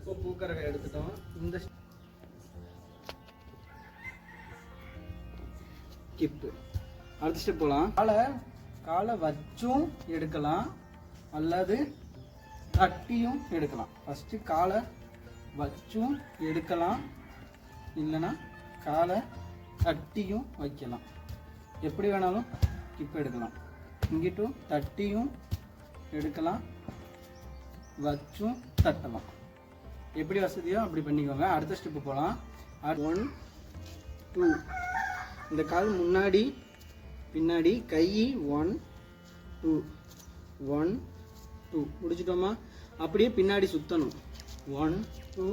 இப்போ பூக்கரகை எடுத்துட்டோம். இந்த கிப்பு அடுத்த ஸ்டெப் போகலாம். காலை வச்சும் எடுக்கலாம் அல்லது தட்டியும் எடுக்கலாம். ஃபஸ்ட்டு காலை வச்சும் எடுக்கலாம், இல்லைன்னா காலை தட்டியும் வைக்கலாம். எப்படி வேணாலும் கிப் எடுக்கலாம். இங்கிட்டும் தட்டியும் எடுக்கலாம், வச்சும் தட்டலாம். எப்படி வசதியோ அப்படி பண்ணிக்கோங்க. அடுத்த ஸ்டெப்பு போகலாம். 1 2 இந்த கால் முன்னாடி பின்னாடி, கை 1 2 1 2 முடிச்சிட்டோமா? அப்படியே பின்னாடி சுற்றணும். 1 2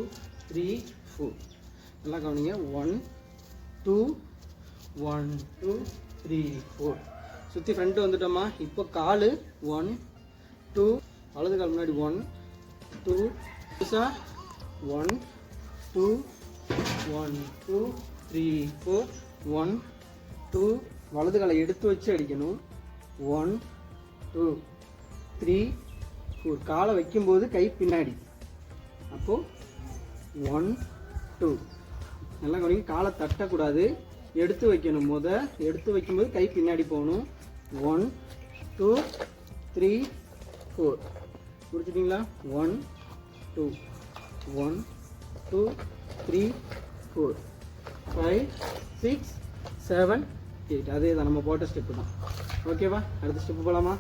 3 4 நல்லா கவனிங்க. 1 2 1 2 3 4 சுற்றி ஃப்ரண்ட்டு வந்துட்டோமா? இப்போ கால் 1 2 வலது கால் முன்னாடி 1 2 1 2 1 2 3 4 1 2 வலது காலை எடுத்து வச்சு அடிக்கணும். 1 2 3 4 காலை வைக்கும்போது கை பின்னாடி. அப்போது 1 2 நல்லா கவனிங்க. காலை தட்டக்கூடாது, எடுத்து வைக்கணும். எடுத்து வைக்கும்போது கை பின்னாடி போகணும். 1 2 3 4 முடிச்சிட்டிங்களா? 1 2 1 2 3 4 5 6 7 8 அதே தான் நம்ம போட்ட ஸ்டெப்பு தான். ஓகேவா? அடுத்த ஸ்டெப்பு போகலாமா?